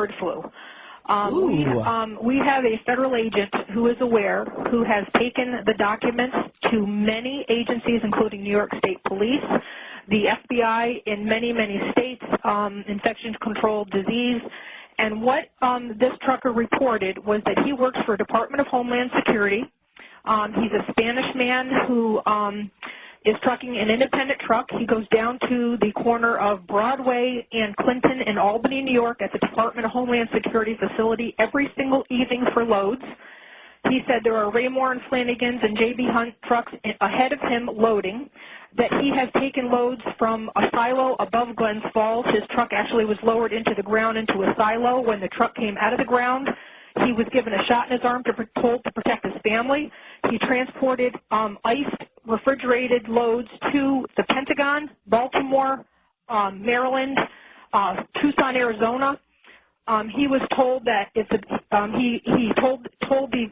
bird flu. We have a federal agent who is aware, who has taken the documents to many agencies, including New York State Police, the FBI in many, many states, infection control, disease. And what this trucker reported was that he works for Department of Homeland Security. He's a Spanish man who is trucking an independent truck. He goes down to the corner of Broadway and Clinton in Albany, New York at the Department of Homeland Security facility every single evening for loads. He said there are Raymore and Flanagan's and J.B. Hunt trucks ahead of him loading, that he has taken loads from a silo above Glens Falls. His truck actually was lowered into the ground into a silo. When the truck came out of the ground, he was given a shot in his arm told to protect his family. He transported iced, refrigerated loads to the Pentagon, Baltimore, Maryland, Tucson, Arizona. He was told that he told the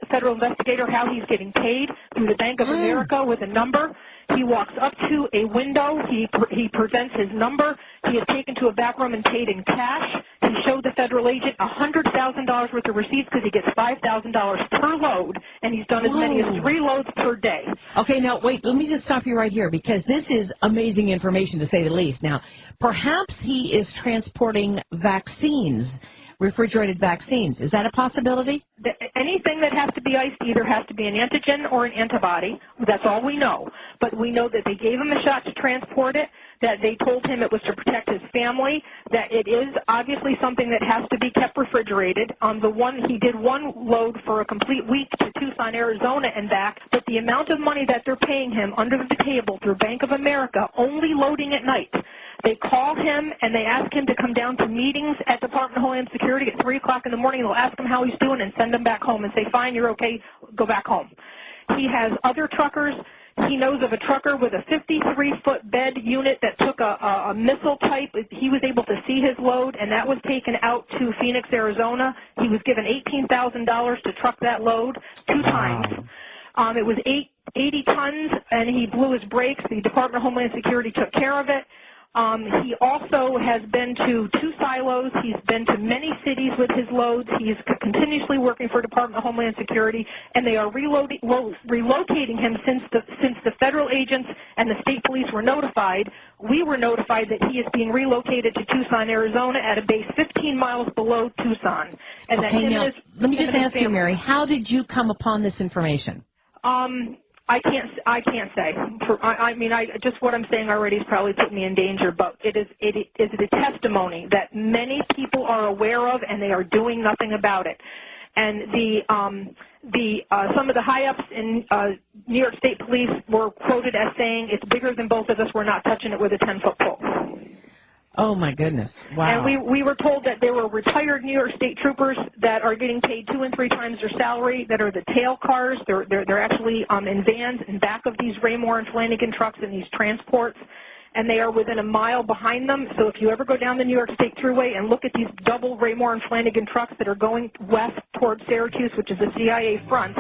federal investigator how he's getting paid through the Bank of America with a number. He walks up to a window. He presents his number. He is taken to a back room and paid in cash. He showed the federal agent $100,000 worth of receipts because he gets $5,000 per load, and he's done as many as 3 loads per day. Okay, now, wait, let me just stop you right here because this is amazing information to say the least. Now, perhaps he is transporting vaccines, refrigerated vaccines. Is that a possibility? Anything that has to be iced either has to be an antigen or an antibody. That's all we know. But we know that they gave him a shot to transport it, that they told him it was to protect his family, that it is obviously something that has to be kept refrigerated. He did 1 load for a complete week to Tucson, Arizona and back, but the amount of money that they're paying him under the table through Bank of America, only loading at night. They call him and they ask him to come down to meetings at Department of Homeland Security at 3 o'clock in the morning. They'll ask him how he's doing and send him back home and say, fine, you're okay, go back home. He has other truckers. He knows of a trucker with a 53-foot bed unit that took a missile type. He was able to see his load, and that was taken out to Phoenix, Arizona. He was given $18,000 to truck that load 2 times. It was 80 tons, and he blew his brakes. The Department of Homeland Security took care of it. He also has been to 2 silos. He's been to many cities with his loads. He's continuously working for Department of Homeland Security, and they are relocating him since the federal agents and the state police were notified. We were notified that he is being relocated to Tucson, Arizona at a base 15 miles below Tucson. And okay, now, let me just ask you, Mary, how did you come upon this information? I can't say. Just what I'm saying already has probably put me in danger, but it is a testimony that many people are aware of, and they are doing nothing about it. And some of the high-ups in New York State Police were quoted as saying, "It's bigger than both of us. We're not touching it with a 10-foot pole." Oh, my goodness. Wow. And we were told that there were retired New York State troopers that are getting paid 2 and 3 times their salary, that are the tail cars. They're actually in vans in back of these Raymore and Flanagan trucks in these transports, and they are within a mile behind them. So if you ever go down the New York State Thruway and look at these double Raymore and Flanagan trucks that are going west towards Syracuse, which is the CIA front,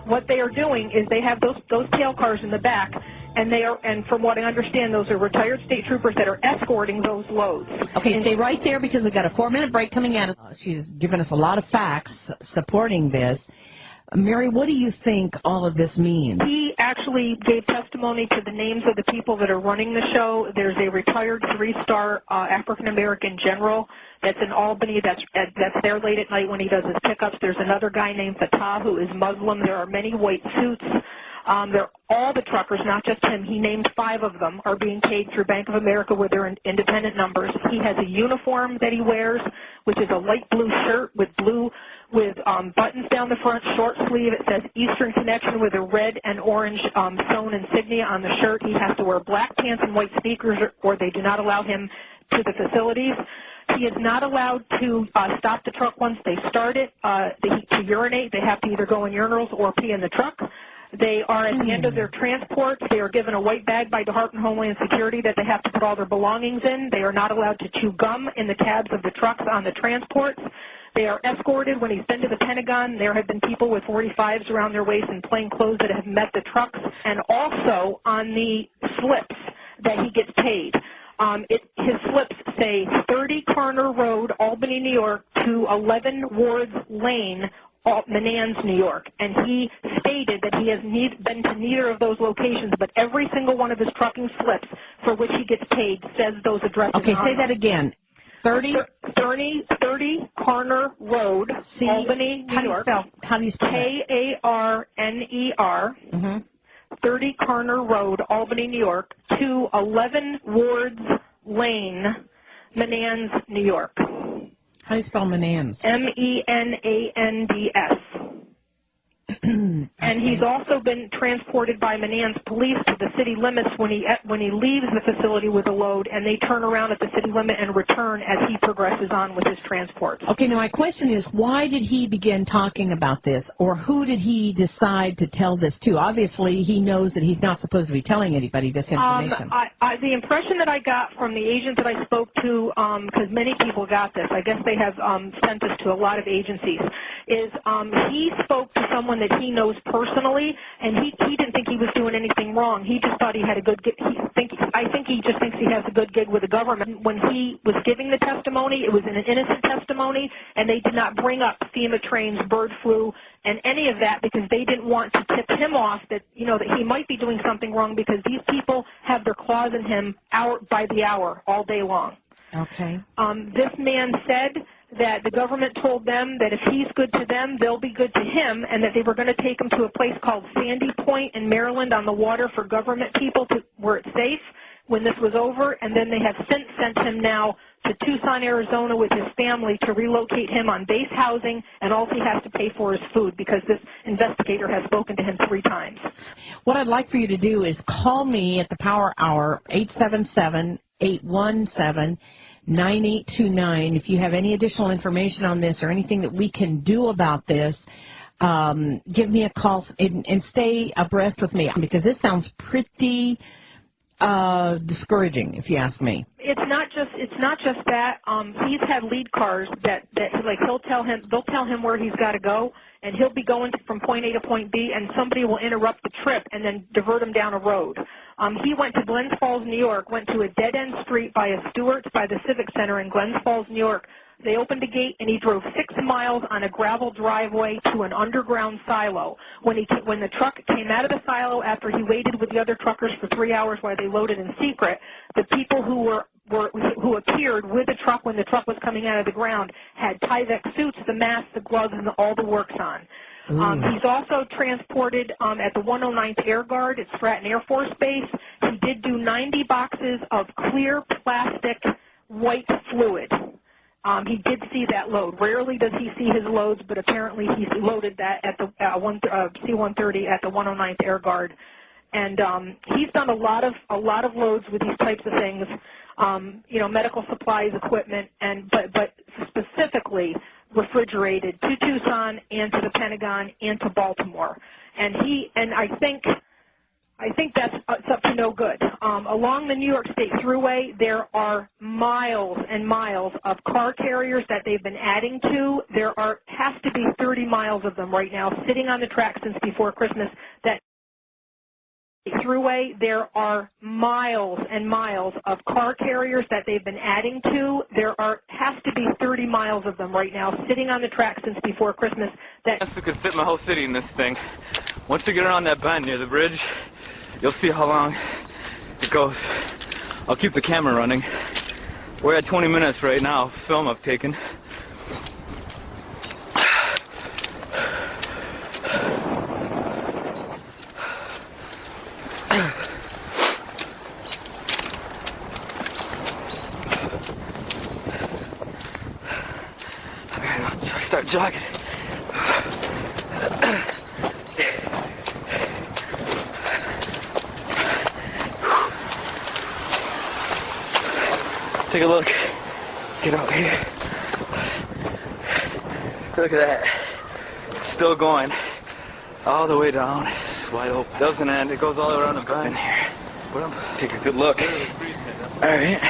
what they are doing is they have those tail cars in the back, and from what I understand, those are retired state troopers that are escorting those loads. Okay, stay right there because we've got a 4-minute break coming at us. She's given us a lot of facts supporting this. Mary, what do you think all of this means? He actually gave testimony to the names of the people that are running the show. There's a retired 3-star African-American general that's in Albany that's there late at night when he does his pickups. There's another guy named Fatah who is Muslim. There are many white suits. All the truckers, not just him, he named 5 of them, are being paid through Bank of America with their independent numbers. He has a uniform that he wears, which is a light blue shirt with buttons down the front, short sleeve. It says Eastern Connection with a red and orange sewn insignia on the shirt. He has to wear black pants and white sneakers, or they do not allow him to the facilities. He is not allowed to stop the truck once they start it to urinate. They have to either go in urinals or pee in the truck. They are, at the end of their transports, they are given a white bag by Department of Homeland Security that they have to put all their belongings in. They are not allowed to chew gum in the cabs of the trucks on the transports. They are escorted. When he's been to the Pentagon, there have been people with 45s around their waist in plain clothes that have met the trucks. And also on the slips that he gets paid, His slips say 30 Carner Road, Albany, New York, to 11 Wards Lane, Menands, New York. And he stated that he has been to neither of those locations, but every single one of his trucking slips for which he gets paid says those addresses. Okay, say that again. 30 Carner Road, Albany, New York. How do you spell Karner. Mm-hmm. 30 Carner Road, Albany, New York, to 11 Wards Lane, Menands, New York. How do you spell Menands? Menands. And he's also been transported by Menands police to the city limits when he leaves the facility with a load, and they turn around at the city limit and return as he progresses on with his transports. Okay, now my question is, why did he begin talking about this, or who did he decide to tell this to? Obviously, he knows that he's not supposed to be telling anybody this information. The impression that I got from the agent that I spoke to, because many people got this, I guess they have sent this to a lot of agencies, is he spoke to someone that he knows personally, and he didn't think he was doing anything wrong. He just thought he had a good gig. I think he just thinks he has a good gig with the government. When he was giving the testimony, it was an innocent testimony, and they did not bring up FEMA trains, bird flu, and any of that because they didn't want to tip him off that, that he might be doing something wrong because these people have their claws in him hour by the hour, all day long. Okay. This man said that the government told them that if he's good to them, they'll be good to him, and that they were going to take him to a place called Sandy Point in Maryland on the water for government people where it's safe when this was over, and then they have since sent him now to Tucson, Arizona with his family to relocate him on base housing, and all he has to pay for is food because this investigator has spoken to him 3 times. What I'd like for you to do is call me at the Power Hour, 877-817-9829. If you have any additional information on this or anything that we can do about this, give me a call and stay abreast with me because this sounds pretty discouraging, if you ask me. It's not just that. He's had lead cars that like they'll tell him where he's got to go, and he'll be going from point A to point B, and somebody will interrupt the trip and then divert him down a road. He went to Glens Falls, New York, went to a dead-end street by a Stewart's by the Civic Center in Glens Falls, New York. They opened a gate, and he drove 6 miles on a gravel driveway to an underground silo. When the truck came out of the silo after he waited with the other truckers for 3 hours while they loaded in secret, the people who appeared with the truck when the truck was coming out of the ground had Tyvek suits, the mask, the gloves, and all the works on. He's also transported at the 109th Air Guard at Stratton Air Force Base. He did do 90 boxes of clear plastic white fluid. He did see that load. Rarely does he see his loads, but apparently he loaded that at the C-130 at the 109th Air Guard. And he's done a lot of loads with these types of things, medical supplies, equipment, but specifically refrigerated to Tucson and to the Pentagon and to Baltimore. And I think that's up to no good. Along the New York State Thruway, there are miles and miles of car carriers that they've been adding to. There has to be 30 miles of them right now sitting on the track since before Christmas. That Thruway, there are miles and miles of car carriers that they've been adding to. Has to be 30 miles of them right now sitting on the track since before Christmas. That could fit my whole city in this thing. Once we get around that bend near the bridge, you'll see how long it goes. I'll keep the camera running. We're at 20 minutes right now, film I've taken. Alright, I'll start jogging. Take a look. Get out here. Look at that. Still going. All the way down. It's wide open. Doesn't end. It goes all around the bend here. Take a good look. Alright.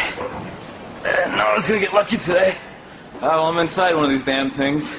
No one's gonna get lucky today. Well, I'm inside one of these damn things.